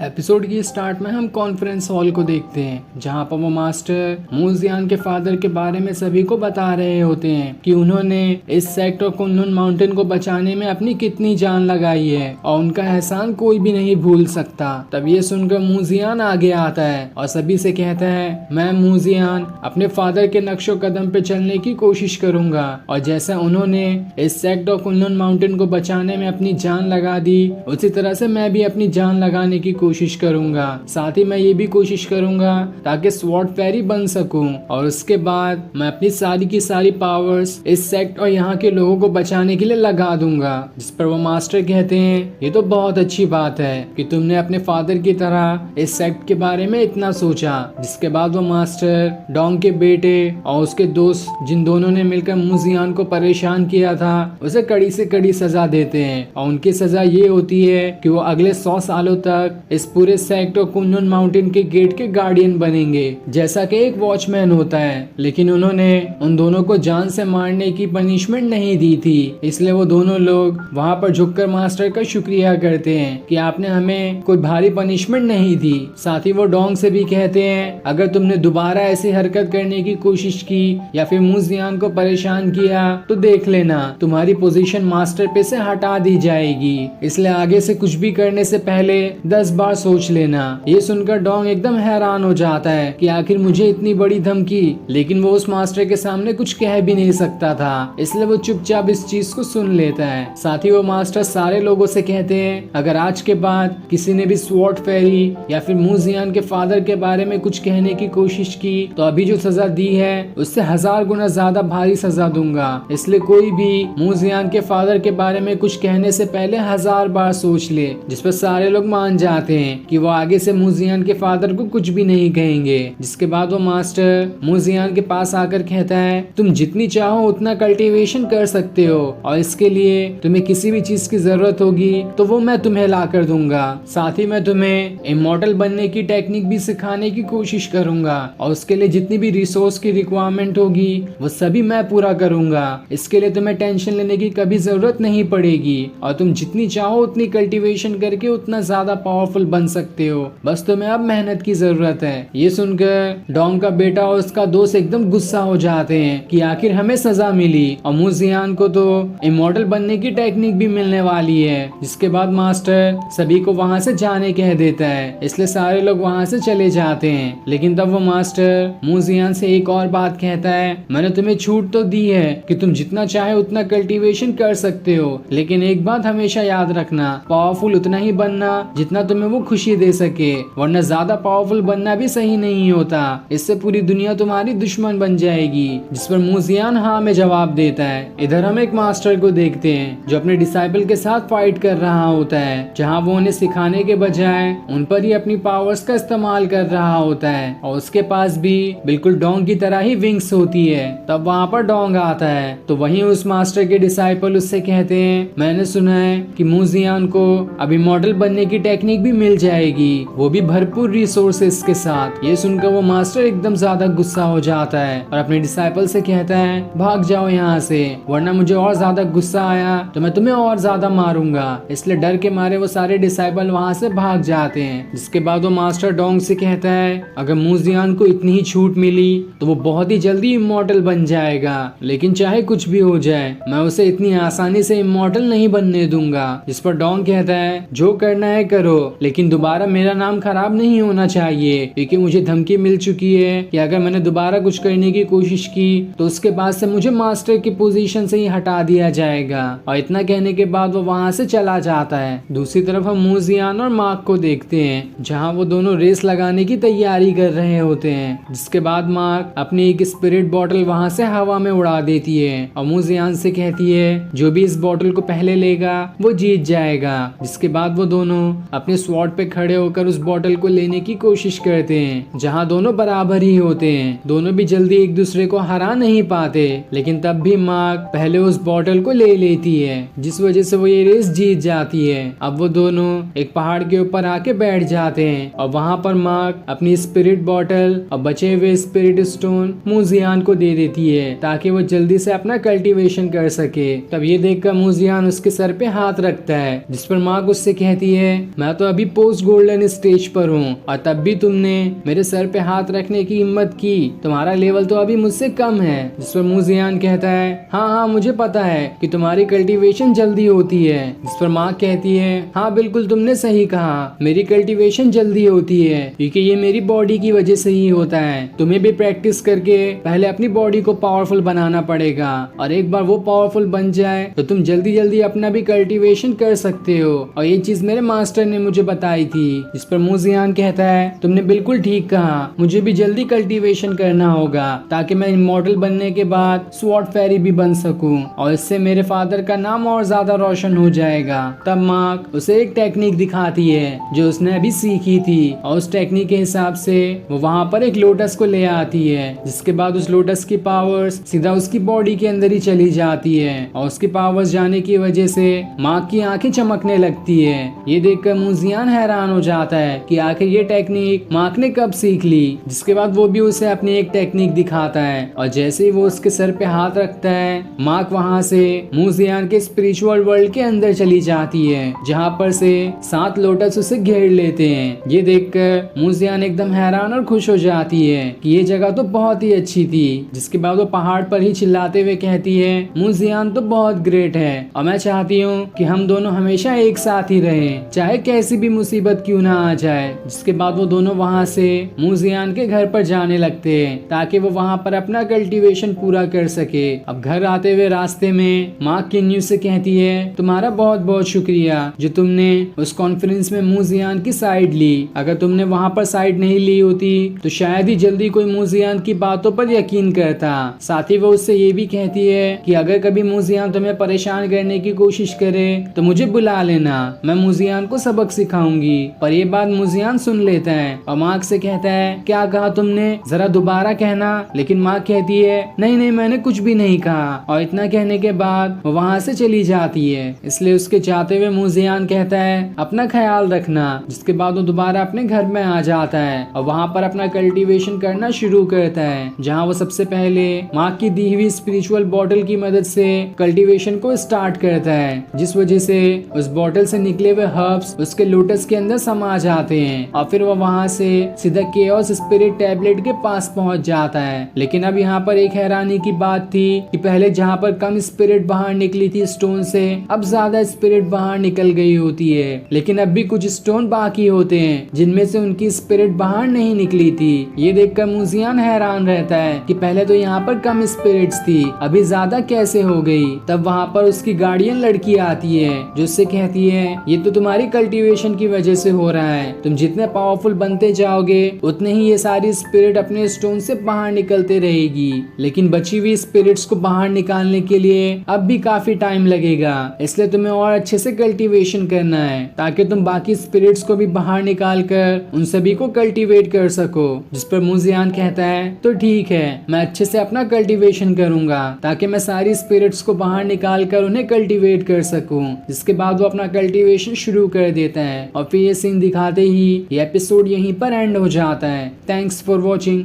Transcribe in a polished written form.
Episode की start में हम कॉन्फ्रेंस हॉल को देखते हैं जहां पर वो मास्टर मूजियान के फादर के बारे में सभी को बता रहे होते हैं कि उन्होंने इस सेक्ट और कुनलुन माउंटेन को बचाने में अपनी कितनी जान लगाई है और उनका एहसान कोई भी नहीं भूल सकता। तब ये सुनकर मूजियान आगे आता है और सभी से कहता है, मैं मूजियान अपने फादर के नक्शो कदम पे चलने की कोशिश करूंगा और जैसा उन्होंने इस सेक्ट और कुनलुन माउंटेन को बचाने में अपनी जान लगा दी उसी तरह से मैं भी अपनी जान लगाने की कोशिश करूंगा। साथ ही मैं ये भी कोशिश करूंगा ताकि स्वॉर्ड फेरी बन सकूं और उसके बाद मैं अपनी सारी की सारी पावर्स इस सेक्ट और यहाँ के लोगों को बचाने के लिए लगा दूंगा। जिस पर वो मास्टर कहते हैं, ये तो बहुत अच्छी बात है कि तुमने अपने फादर की तरह इस सेक्ट के बारे में इतना सोचा। जिसके बाद वो मास्टर डोंग के बेटे और उसके दोस्त जिन दोनों ने मिलकर मूजियान को परेशान किया था उसे कड़ी से कड़ी सजा देते हैं और उनकी सजा ये होती है कि वो अगले 100 सालों तक इस पूरे सेक्ट और कुनलुन माउंटेन के गेट के गार्डियन बनेंगे जैसा कि एक वॉचमैन होता है। लेकिन उन्होंने उन दोनों को जान से मारने की पनिशमेंट नहीं दी थी, इसलिए वो दोनों लोग वहाँ पर झुककर मास्टर का शुक्रिया करते हैं कि आपने हमें कोई भारी पनिशमेंट नहीं दी। साथ ही वो डोंग से भी कहते हैं, अगर तुमने दोबारा ऐसी हरकत करने की कोशिश की या फिर मूजियान को परेशान किया तो देख लेना तुम्हारी पोजीशन मास्टर पे से हटा दी जाएगी, इसलिए आगे से कुछ भी करने से पहले 10 बार सोच लेना। ये सुनकर डोंग एकदम हैरान हो जाता है कि आखिर मुझे इतनी बड़ी धमकी, लेकिन वो उस मास्टर के सामने कुछ कह भी नहीं सकता था, इसलिए वो चुपचाप इस चीज को सुन लेता है। साथ ही वो मास्टर सारे लोगों से कहते हैं, अगर आज के बाद किसी ने भी स्वॉर्ड फेरी या फिर मूजियान के फादर के बारे में कुछ कहने की कोशिश की तो अभी जो सजा दी है उससे 1000 गुना ज्यादा भारी सजा दूंगा, इसलिए कोई भी मूजियान के फादर के बारे में कुछ कहने से पहले 1000 बार सोच ले। जिस पर सारे लोग मान जाते हैं कि वो आगे से मूजियान के फादर को कुछ भी नहीं कहेंगे। जिसके बाद वो मास्टर मूजियान के पास आकर कहता है, तुम जितनी चाहो उतना कल्टीवेशन कर सकते हो और इसके लिए तुम्हें किसी भी चीज की जरूरत होगी तो वो मैं तुम्हें ला कर दूंगा। साथ ही मैं तुम्हें इमॉर्टल बनने की टेक्निक भी सिखाने की कोशिश करूंगा और उसके लिए जितनी भी रिसोर्स की रिक्वायरमेंट होगी वो सभी मैं पूरा करूंगा। इसके लिए तुम्हें टेंशन लेने की कभी जरूरत नहीं पड़ेगी और तुम जितनी चाहो उतनी कल्टीवेशन करके उतना ज्यादा पावरफुल बन सकते हो, बस तुम्हें अब मेहनत की जरूरत है। ये सुनकर डोंग का बेटा और उसका दोस्त एकदम गुस्सा हो जाते हैं कि आखिर हमें सजा मिली और मूजियान को तो इमॉर्टल बनने की टेक्निक भी मिलने वाली है। जिसके बाद मास्टर सभी को वहाँ से जाने कह देता है, इसलिए सारे लोग वहाँ से चले जाते हैं। लेकिन तब वो मास्टर मूजियान से एक और बात कहता है, मैंने तुम्हें छूट तो दी है कि तुम जितना चाहे उतना कल्टीवेशन कर सकते हो, लेकिन एक बात हमेशा याद रखना, पावरफुल उतना ही बनना जितना तुम्हें वो खुशी दे सके, वरना ज्यादा पावरफुल बनना भी सही नहीं होता, इससे पूरी दुनिया तुम्हारी दुश्मन बन जाएगी। जिस पर मूजियान हाँ में जवाब देता है। इधर हम एक मास्टर को देखते हैं जो अपने डिसाइपल के साथ फाइट कर रहा होता है, जहाँ वो उन्हें सिखाने के बजाय उन पर ही अपनी पावर्स का इस्तेमाल कर रहा होता है और उसके पास भी बिल्कुल डोंग की तरह ही विंग्स होती है। तब वहाँ पर डोंग आता है तो वहीं उस मास्टर के डिसाइपल उससे कहते हैं, मैंने सुना है कि मूजियान को अब इमॉर्टल बनने की टेक्निक भी मिल जाएगी, वो भी भरपूर रिसोर्सेस के साथ। ये सुनकर वो मास्टर एकदम ज्यादा गुस्सा हो जाता है और अपने डिसाइपल से कहता है, भाग जाओ यहाँ से, वरना मुझे और ज्यादा गुस्सा आया तो मैं तुम्हें और ज्यादा मारूंगा। इसलिए डर के मारे वो सारे डिसाइपल वहाँ से भाग जाते हैं। जिसके बाद वो मास्टर डोंग से कहता है, अगर मूजियान को इतनी ही छूट मिली तो वो बहुत ही जल्दी इमॉर्टल बन जाएगा, लेकिन चाहे कुछ भी हो जाए मैं उसे इतनी आसानी से इमॉर्टल नहीं बनने दूंगा। जिस पर डोंग कहता है, जो करना है करो, लेकिन दोबारा मेरा नाम खराब नहीं होना चाहिए, क्योंकि मुझे धमकी मिल चुकी है कि अगर मैंने दोबारा कुछ करने की कोशिश की तो उसके बाद से मुझे मास्टर की पोजीशन से ही हटा दिया जाएगा। और इतना कहने के बाद वो वहाँ से चला जाता है। दूसरी तरफ हम मूजियान और मार्क को देखते हैं जहाँ वो दोनों रेस लगाने की तैयारी कर रहे होते हैं। जिसके बाद मार्क अपनी एक स्पिरिट बॉटल वहाँ से हवा में उड़ा देती है और मूजियान से कहती है, जो भी इस बॉटल को पहले लेगा वो जीत जाएगा। जिसके बाद वो दोनों अपने स्वॉर्ड पे खड़े होकर उस बॉटल को लेने की कोशिश करते हैं, जहाँ दोनों बराबर ही होते हैं। दोनों भी जल्दी एक दूसरे को हरा नहीं पाते, लेकिन तब भी मार्क पहले उस बॉटल को ले लेती है, जिस वजह से वो ये रेस जीत जाती है। अब वो दोनों एक पहाड़ के ऊपर आके बैठ जाते हैं और वहाँ पर मार्क अपनी स्पिरिट बॉटल और बचे हुए स्पिरिट स्टोन मूजियान को दे देती है ताकि वो जल्दी से अपना कल्टीवेशन कर सके। तब ये देखकर मूजियान उसके सर पे हाथ रखता है, जिस पर मार्क उससे कहती है, मैं तो अभी पोस्ट गोल्डन स्टेज पर हूँ और तब भी तुमने मेरे सर पे हाथ रखने की हिम्मत की। तुम्हारा लेवल तो अभी मुझसे कम है। जिस पर मुजियान कहता है हाँ हाँ मुझे पता है कि तुम्हारी कल्टीवेशन जल्दी होती है। जिस पर माँ कहती है हाँ बिल्कुल तुमने सही कहा, मेरी कल्टीवेशन जल्दी होती है क्योंकि ये मेरी बॉडी की वजह से ही होता है। तुम्हें भी प्रैक्टिस करके पहले अपनी बॉडी को पावरफुल बनाना पड़ेगा और एक बार वो पावरफुल बन जाए तो तुम जल्दी जल्दी अपना भी कल्टीवेशन कर सकते हो। और ये चीज मेरे मास्टर ने मुझे बताई थी। जिस पर मुजियान कहता है तुमने बिल्कुल ठीक कहा, मुझे भी जल्दी कल्टीवेशन करना होगा ताकि मैं इमॉर्टल बनने के बाद स्वॉर्ड फेरी भी बन सकूं और इससे मेरे फादर का नाम और ज्यादा रोशन हो जाएगा। तब मार्क उसे एक टेक्निक दिखाती है जो उसने अभी सीखी थी और उस टेक्निक के हिसाब से वो वहाँ पर एक लोटस को ले आती है। जिसके बाद उस लोटस की पावर्स सीधा उसकी बॉडी के अंदर ही चली जाती है और उसकी पावर्स जाने की वजह से मार्क की आंखें चमकने लगती है। ये देखकर मुजियान हैरान हो जाता है कि आखिर ये टेक्निक मार्क ने कब सीख ली। जिसके बाद वो भी उसे अपनी एक टेक्निक दिखाता है और जैसे ही वो उसके सर पे हाथ रखता है मार्क वहाँ से मुजियान के स्पिरिचुअल वर्ल्ड के अंदर चली जाती है जहाँ पर से 7 लोटस उसे घेर लेते हैं। ये देखकर मुजियान एकदम हैरान और खुश हो जाती है कि ये जगह तो बहुत ही अच्छी थी। जिसके बाद वो पहाड़ पर ही चिल्लाते हुए कहती है मुजियान तो बहुत ग्रेट है और मैं चाहती हूँ कि हम दोनों हमेशा एक साथ ही रहें चाहे कैसी भी मुसीबत क्यों ना आ जाए। जिसके बाद वो दोनों वहाँ से मुजियान के घर पर जाने लगते हैं ताकि वो वहाँ पर अपना कल्टीवेशन पूरा कर सके। अब घर आते हुए रास्ते में मार्क किन्यू से कहती है तुम्हारा बहुत बहुत शुक्रिया जो तुमने उस कॉन्फ्रेंस में मुजियान की साइड ली। अगर तुमने वहाँ पर साइड नहीं ली होती तो शायद ही जल्दी कोई मुजियान की बातों पर यकीन करता। साथ ही वो उससे ये भी कहती है कि अगर कभी मुजियान तुम्हें परेशान करने की कोशिश करे तो मुझे बुला लेना, मैं मुजियान को सबक सिखाऊंगी। पर ये बात मुजियान सुन लेता है और मार्क से कहता है क्या कहा तुमने, जरा दोबारा कहना। लेकिन मार्क कहती है नहीं नहीं मैंने कुछ भी नहीं कहा और इतना कहने के बाद वो वहाँ से चली जाती है। इसलिए उसके जाते हुए मुजियान कहता है अपना ख्याल रखना। जिसके बाद वो दोबारा अपने घर में आ जाता है और वहाँ पर अपना कल्टीवेशन करना शुरू करता है जहाँ वो सबसे पहले मार्क की दी हुई स्पिरिचुअल बॉटल की मदद से कल्टीवेशन को स्टार्ट करता है जिस वजह से उस बॉटल से निकले हुए हर्ब्स उसके लोटस के अंदर समा जाते हैं और फिर वो वहाँ से सीधा केओस स्पिरिट टैबलेट के पास पहुँच जाता है। लेकिन अब यहाँ पर एक हैरानी की बात थी कि पहले जहाँ पर कम स्पिरिट बाहर निकली थी स्टोन से अब ज्यादा स्पिरिट बाहर निकल गई होती है। लेकिन अब भी कुछ स्टोन बाकी होते हैं जिनमें से उनकी स्पिरिट बाहर नहीं निकली थी। ये देखकर मुजियान हैरान रहता है कि पहले तो यहाँ पर कम स्पिरिट्स थी अभी ज्यादा कैसे हो गई। तब वहाँ पर उसकी गार्डियन लड़की आती है जो उससे कहती है ये तो तुम्हारी कल्टीवेशन की वजह से हो रहा है, तुम जितने पावरफुल बनते जाओगे उतने ही ये सारी स्पिरिट अपने स्टोन से बाहर निकलते रहेगी। लेकिन बची हुई स्पिरिट्स को बाहर निकालने के लिए अब भी काफी टाइम लगेगा, इसलिए तुम्हें और अच्छे से कल्टीवेशन करना है ताकि तुम बाकी स्पिरिट्स को भी बाहर निकाल कर उन सभी को कल्टीवेट कर सको। जिस पर मुजियान कहता है तो ठीक है मैं अच्छे से अपना कल्टीवेशन करूंगा ताकि मैं सारी स्पिरिट्स को बाहर निकाल कर उन्हें कल्टीवेट कर सकूं। जिसके बाद वो अपना कल्टीवेशन शुरू कर देता है और फिर ये सीन दिखाते ही ये एपिसोड यहीं पर एंड हो जाता है। Thanks for watching.